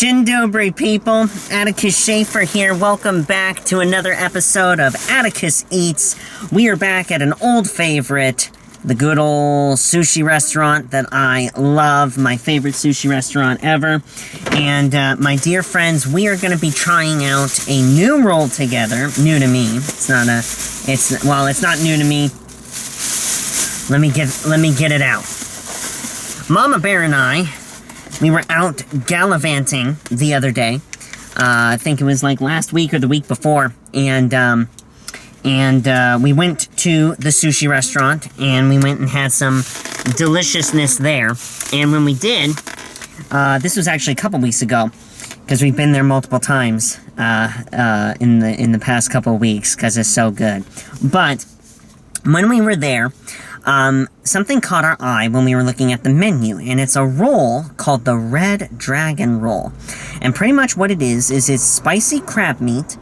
Dzień dobry, people. Atticus Shaffer here. Welcome back to another episode of Atticus Eats. We are back at an old favorite, the good old sushi restaurant that I love, my favorite sushi restaurant ever. And my dear friends, we are going to be trying out a new roll together. New to me. It's not new to me. Let me get it out. Mama Bear and I, we were out gallivanting the other day. I think it was like last week or the week before. And we went to the sushi restaurant, and we went and had some deliciousness there. And when we did, this was actually a couple weeks ago, because we've been there multiple times in the past couple of weeks, because it's so good. But when we were there, something caught our eye when we were looking at the menu, and it's a roll called the Red Dragon Roll. And pretty much what it is it's spicy crab meat,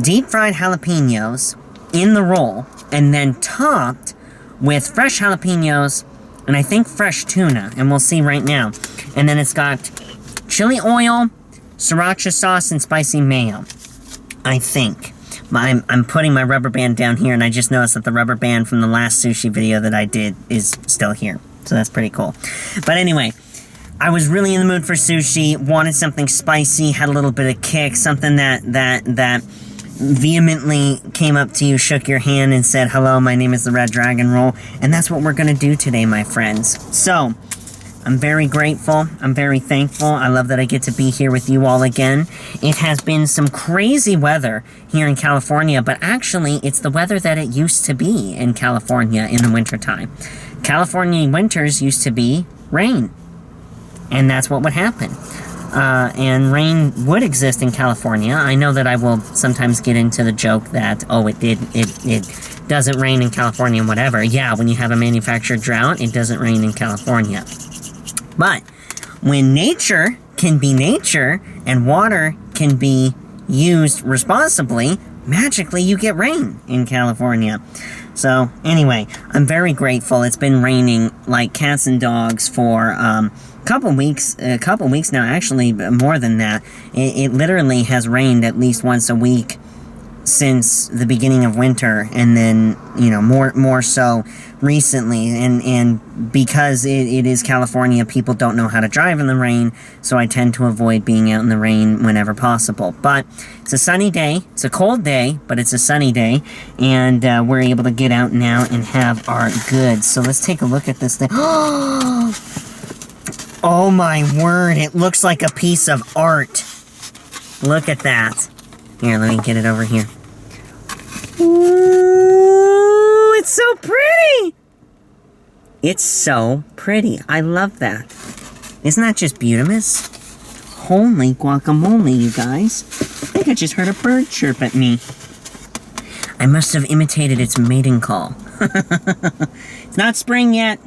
deep fried jalapenos in the roll, and then topped with fresh jalapenos and I think fresh tuna, and we'll see right now. And then it's got chili oil, sriracha sauce, and spicy mayo, I think. I'm putting my rubber band down here, and I just noticed that the rubber band from the last sushi video that I did is still here. So that's pretty cool. But anyway, I was really in the mood for sushi, wanted something spicy, had a little bit of kick, something that vehemently came up to you, shook your hand, and said, "Hello, my name is the Red Dragon Roll." And that's what we're going to do today, my friends. So I'm very grateful. I'm very thankful. I love that I get to be here with you all again. It has been some crazy weather here in California, but actually, it's the weather that it used to be in California in the wintertime. California winters used to be rain, and that's what would happen. And rain would exist in California. I know that I will sometimes get into the joke that, oh, it doesn't rain in California and whatever. Yeah, when you have a manufactured drought, it doesn't rain in California. But when nature can be nature and water can be used responsibly, magically you get rain in California. So anyway, I'm very grateful. It's been raining like cats and dogs for a couple weeks now, actually more than that. It literally has rained at least once a week since the beginning of winter, and then, you know, more so recently, and because it is California, people don't know how to drive in the rain, so I tend to avoid being out in the rain whenever possible. But it's a sunny day, it's a cold day, but it's a sunny day, and we're able to get out now and have our goods. So let's take a look at this thing. Oh my word, it looks like a piece of art. Look at that. Here, let me get it over here. Ooh, it's so pretty! It's so pretty. I love that. Isn't that just beautimous? Holy guacamole, you guys. I think I just heard a bird chirp at me. I must have imitated its mating call. It's not spring yet.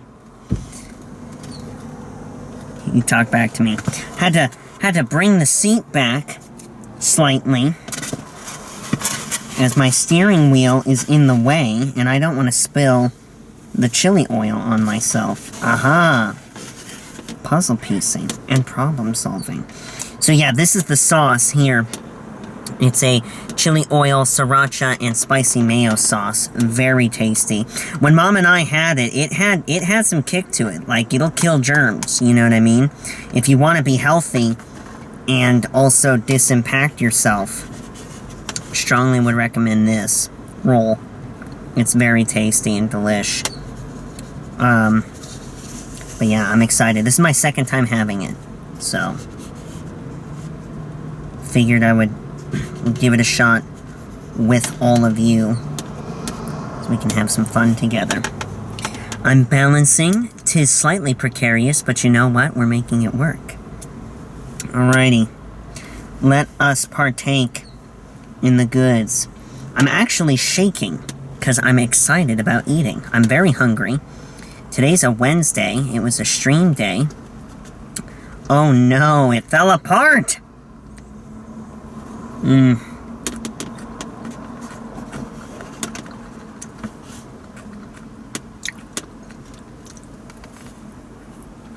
You talk back to me. Had to bring the seat back slightly, as my steering wheel is in the way, and I don't want to spill the chili oil on myself. Aha! Puzzle piecing and problem solving. So yeah, this is the sauce here. It's a chili oil, sriracha, and spicy mayo sauce. Very tasty. When Mom and I had it, it had some kick to it. Like, it'll kill germs, you know what I mean? If you want to be healthy and also disimpact yourself, strongly would recommend this roll. It's very tasty and delish. But yeah, I'm excited. This is my second time having it, so figured I would give it a shot with all of you so we can have some fun together. I'm balancing. 'Tis slightly precarious, but you know what? We're making it work. Alrighty. Let us partake in the goods. I'm actually shaking because I'm excited about eating. I'm very hungry. Today's a Wednesday. It was a stream day. Oh no, it fell apart! Mmm.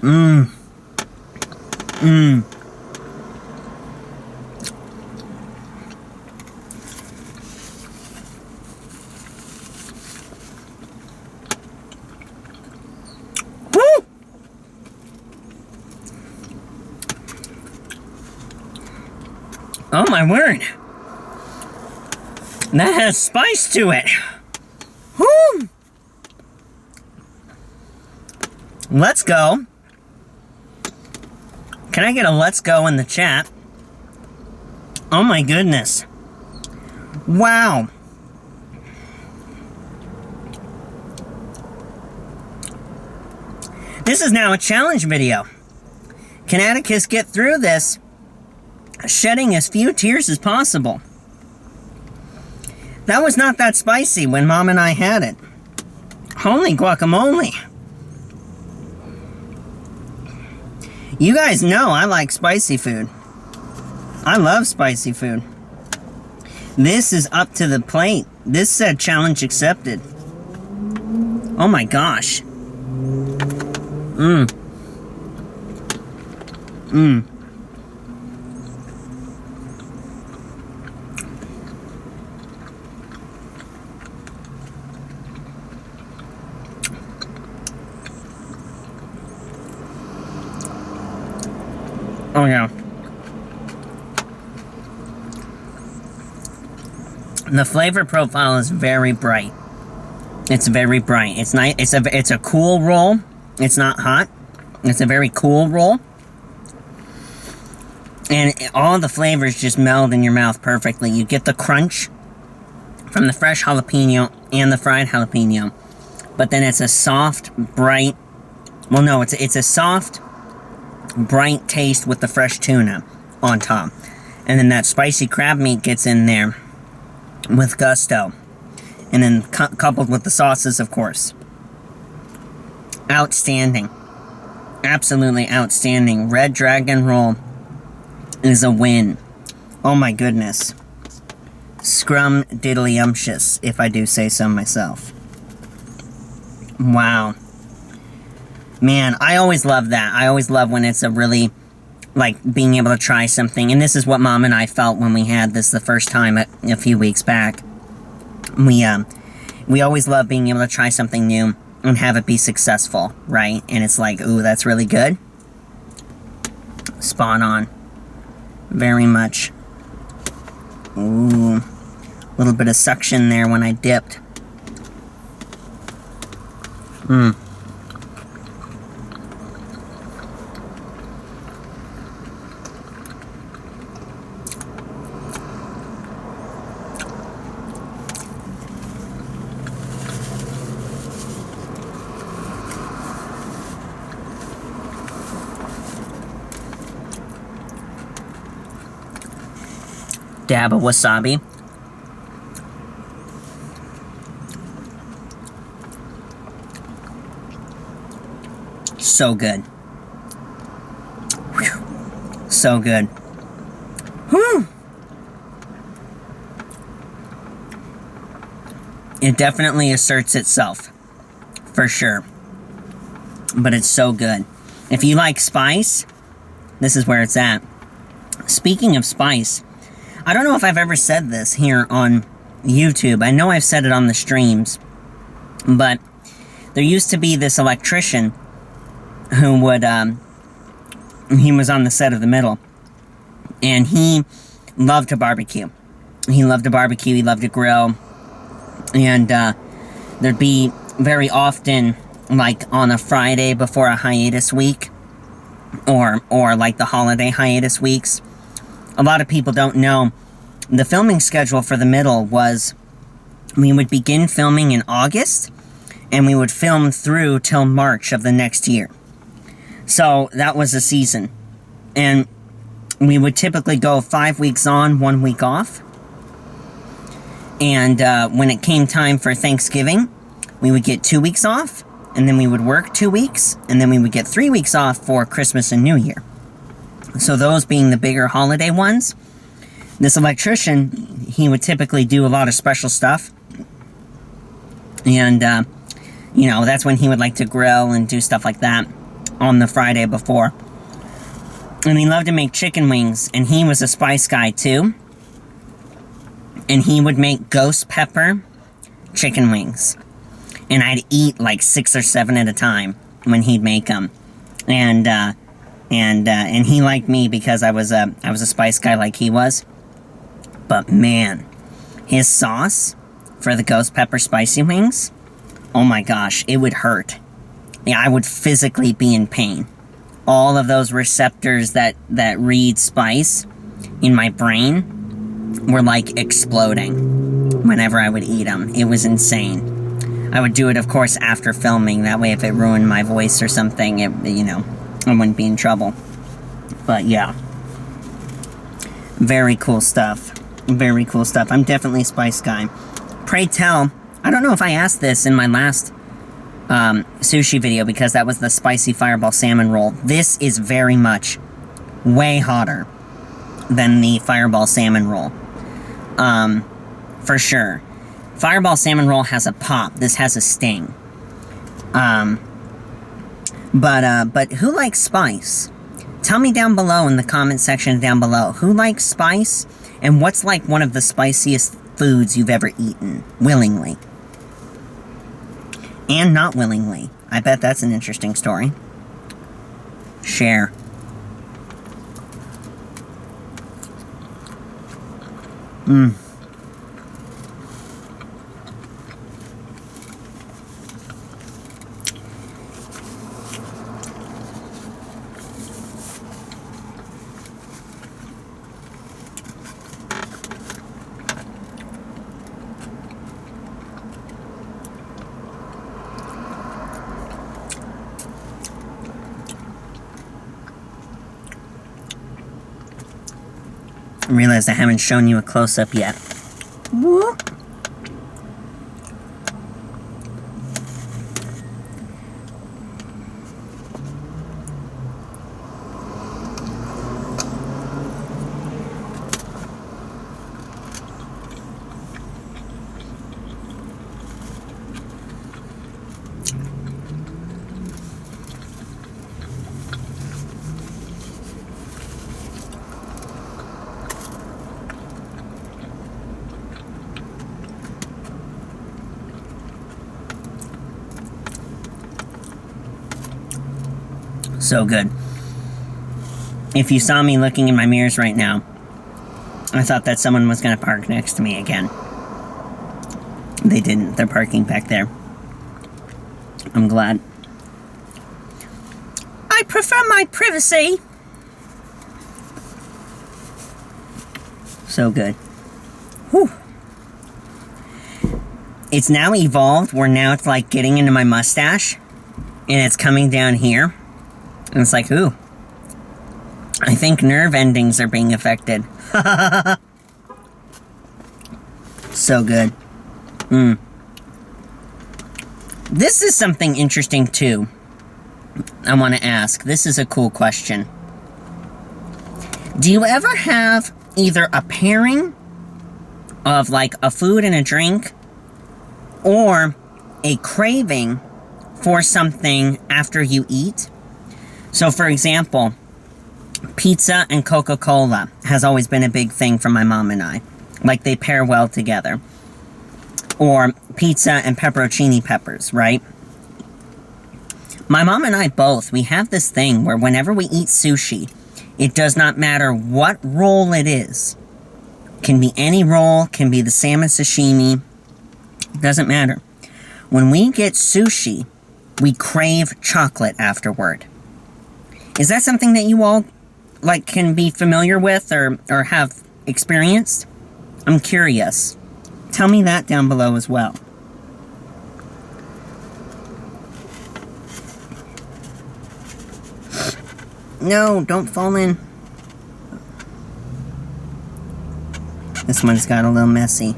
Mmm. Mmm. Oh my word. That has spice to it. Whew. Let's go. Can I get a let's go in the chat? Oh my goodness. Wow. This is now a challenge video. Can Atticus get through this shedding as few tears as possible? That was not that spicy when Mom and I had it. Holy guacamole. You guys know I like spicy food. I love spicy food. This is up to the plate. This said challenge accepted. Oh my gosh. Oh yeah. The flavor profile is very bright. It's very bright. It's nice. It's a cool roll. It's not hot. It's a very cool roll. And all the flavors just meld in your mouth perfectly. You get the crunch from the fresh jalapeno and the fried jalapeno. But then it's a soft, bright... Well, no, it's a soft, bright taste with the fresh tuna on top. And then that spicy crab meat gets in there with gusto. And then coupled with the sauces, of course. Outstanding. Absolutely outstanding. Red Dragon Roll is a win. Oh my goodness. Scrum diddly-umptious, if I do say so myself. Wow. Man, I always love that. I always love when it's a really, like, being able to try something. And this is what Mom and I felt when we had this the first time a few weeks back. We always love being able to try something new and have it be successful, right? And it's like, ooh, that's really good. Spot on. Very much. Ooh. A little bit of suction there when I dipped. Dab of wasabi. So good. Whew. So good. Whew. It definitely asserts itself. For sure. But it's so good. If you like spice, this is where it's at. Speaking of spice, I don't know if I've ever said this here on YouTube. I know I've said it on the streams. But there used to be this electrician who would, he was on the set of The Middle. And he loved to barbecue. He loved to barbecue, he loved to grill. And there'd be very often, like on a Friday before a hiatus week, or like the holiday hiatus weeks. A lot of people don't know, the filming schedule for The Middle was, we would begin filming in August, and we would film through till March of the next year. So, that was a season. And we would typically go 5 weeks on, 1 week off. And when it came time for Thanksgiving, we would get 2 weeks off, and then we would work 2 weeks, and then we would get 3 weeks off for Christmas and New Year. So those being the bigger holiday ones, this electrician, he would typically do a lot of special stuff. And, you know, that's when he would like to grill and do stuff like that on the Friday before. And he loved to make chicken wings, and he was a spice guy too. And he would make ghost pepper chicken wings. And I'd eat like 6 or 7 at a time when he'd make them. And he liked me because I was a spice guy like he was. But man, his sauce for the ghost pepper spicy wings, oh my gosh, it would hurt. Yeah, I would physically be in pain. All of those receptors that read spice in my brain were like exploding whenever I would eat them. It was insane. I would do it, of course, after filming. That way, if it ruined my voice or something, I wouldn't be in trouble. But yeah. Very cool stuff. Very cool stuff. I'm definitely a spice guy. Pray tell, I don't know if I asked this in my last sushi video, because that was the spicy fireball salmon roll. This is very much way hotter than the fireball salmon roll. For sure. Fireball salmon roll has a pop. This has a sting. But who likes spice? Tell me down below in the comment section down below. Who likes spice? And what's like one of the spiciest foods you've ever eaten? Willingly. And not willingly. I bet that's an interesting story. Share. I realized I haven't shown you a close-up yet. Whoop. So good. If you saw me looking in my mirrors right now, I thought that someone was going to park next to me again. They didn't. They're parking back there. I'm glad. I prefer my privacy. So good. Whew. It's now evolved where now it's like getting into my mustache and it's coming down here. And it's like, ooh. I think nerve endings are being affected. So good. This is something interesting, too. I want to ask. This is a cool question. Do you ever have either a pairing of, like, a food and a drink, or a craving for something after you eat? So, for example, pizza and Coca-Cola has always been a big thing for my mom and I. Like, they pair well together. Or pizza and pepperoncini peppers, right? My mom and I both, we have this thing where whenever we eat sushi, it does not matter what roll it is. Can be any roll, can be the salmon sashimi. Doesn't matter. When we get sushi, we crave chocolate afterward. Is that something that you all, like, can be familiar with or have experienced? I'm curious. Tell me that down below as well. No, don't fall in. This one's got a little messy.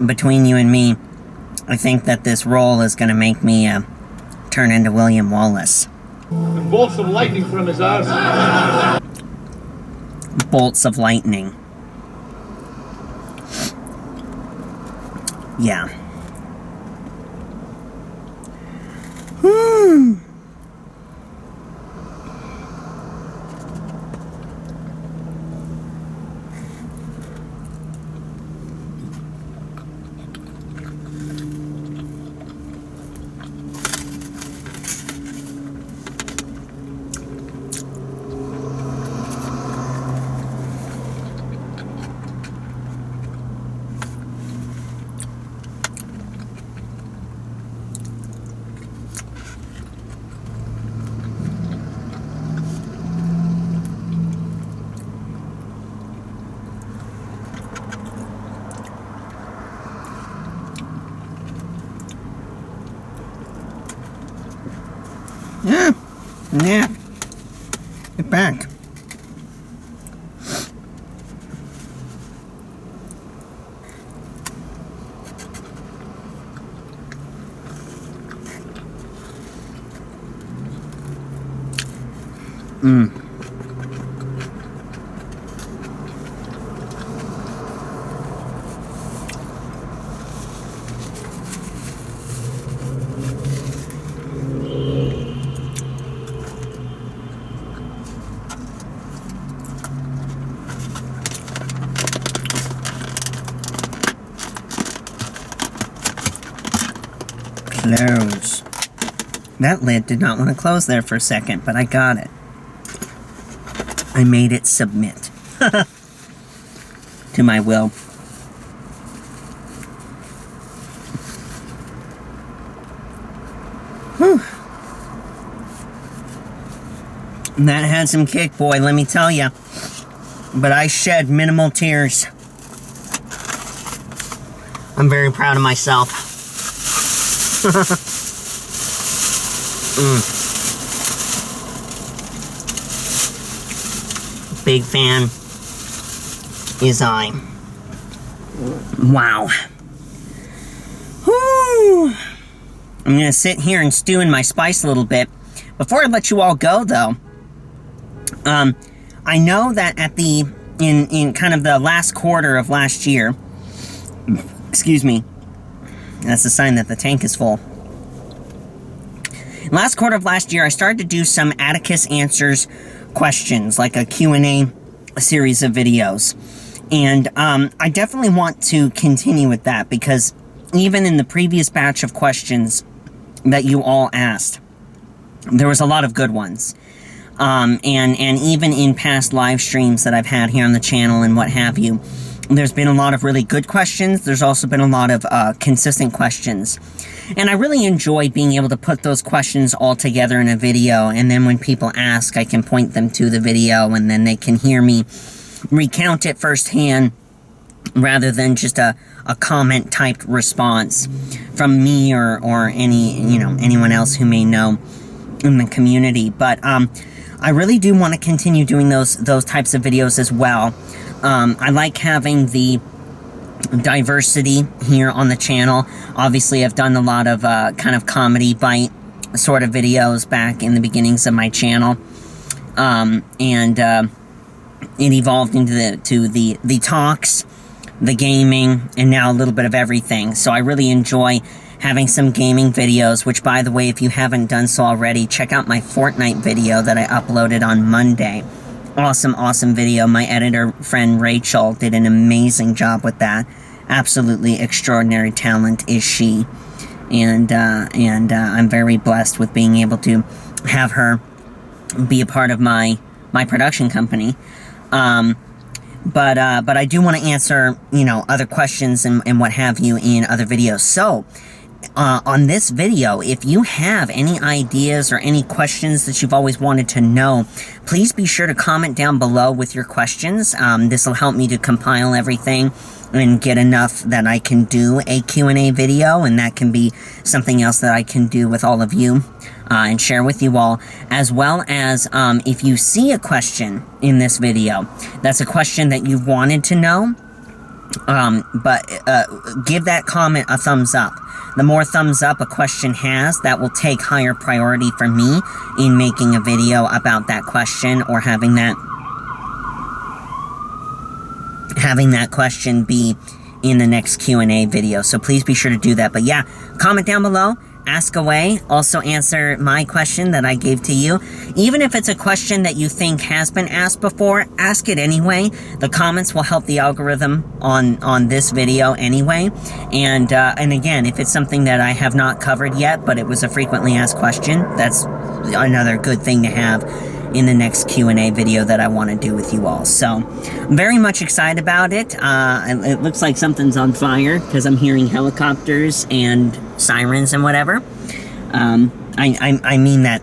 Between you and me, I think that this role is going to make me turn into William Wallace. And bolts of lightning from his ass. Bolts of lightning. Yeah. Yeah. Get back. Close. That lid did not want to close there for a second, but I got it. I made it submit. To my will. Whew. That had some kick, boy, let me tell you. But I shed minimal tears. I'm very proud of myself. Big fan is I. Wow. Whew. I'm gonna sit here and stew in my spice a little bit. Before I let you all go, though, I know that at in kind of the last quarter of last year, excuse me, that's a sign that the tank is full. Last quarter of last year, I started to do some Atticus Answers questions, like a Q&A series of videos. And I definitely want to continue with that, because even in the previous batch of questions that you all asked, there was a lot of good ones. And even in past live streams that I've had here on the channel and what have you, there's been a lot of really good questions. There's also been a lot of consistent questions. And I really enjoy being able to put those questions all together in a video, and then when people ask, I can point them to the video, and then they can hear me recount it firsthand, rather than just a comment-typed response from me or anyone else who may know in the community. But I really do want to continue doing those types of videos as well. I like having the diversity here on the channel. Obviously, I've done a lot of kind of comedy bite sort of videos back in the beginnings of my channel, and it evolved into the talks, the gaming, and now a little bit of everything. So I really enjoy having some gaming videos, which, by the way, if you haven't done so already, check out my Fortnite video that I uploaded on Monday. Awesome video. My editor friend Rachel did an amazing job with that. Absolutely extraordinary talent is she. And I'm very blessed with being able to have her be a part of my production company. But I do want to answer, other questions and what have you in other videos. So, on this video, if you have any ideas or any questions that you've always wanted to know, please be sure to comment down below with your questions. This will help me to compile everything and get enough that I can do a Q&A video, and that can be something else that I can do with all of you and share with you all, as well as if you see a question in this video that's a question that you've wanted to know, But give that comment a thumbs up. The more thumbs up a question has, that will take higher priority for me in making a video about that question, or having that question be in the next Q&A video. So please be sure to do that. But yeah, comment down below, ask away, also answer my question that I gave to you. Even if it's a question that you think has been asked before, ask it anyway. The comments will help the algorithm on this video anyway. And again, if it's something that I have not covered yet, but it was a frequently asked question, that's another good thing to have in the next Q&A video that I want to do with you all. So, I'm very much excited about it. It looks like something's on fire, because I'm hearing helicopters and sirens and whatever. I mean that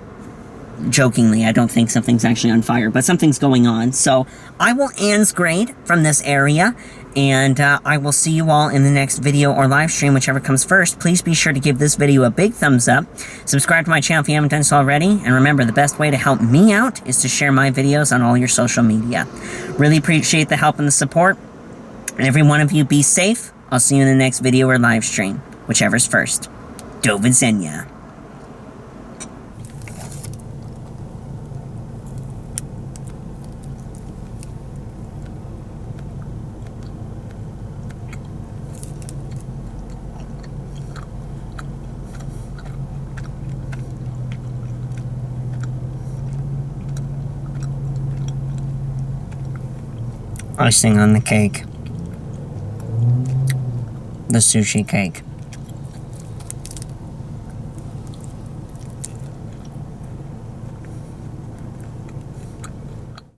jokingly. I don't think something's actually on fire, but something's going on. So, I will Ann's grade from this area, and I will see you all in the next video or live stream, whichever comes first. Please be sure to give this video a big thumbs up. Subscribe to my channel if you haven't done so already. And remember, the best way to help me out is to share my videos on all your social media. Really appreciate the help and the support. And every one of you, be safe. I'll see you in the next video or live stream, whichever's first. Do widzenia. Icing on the cake. The sushi cake.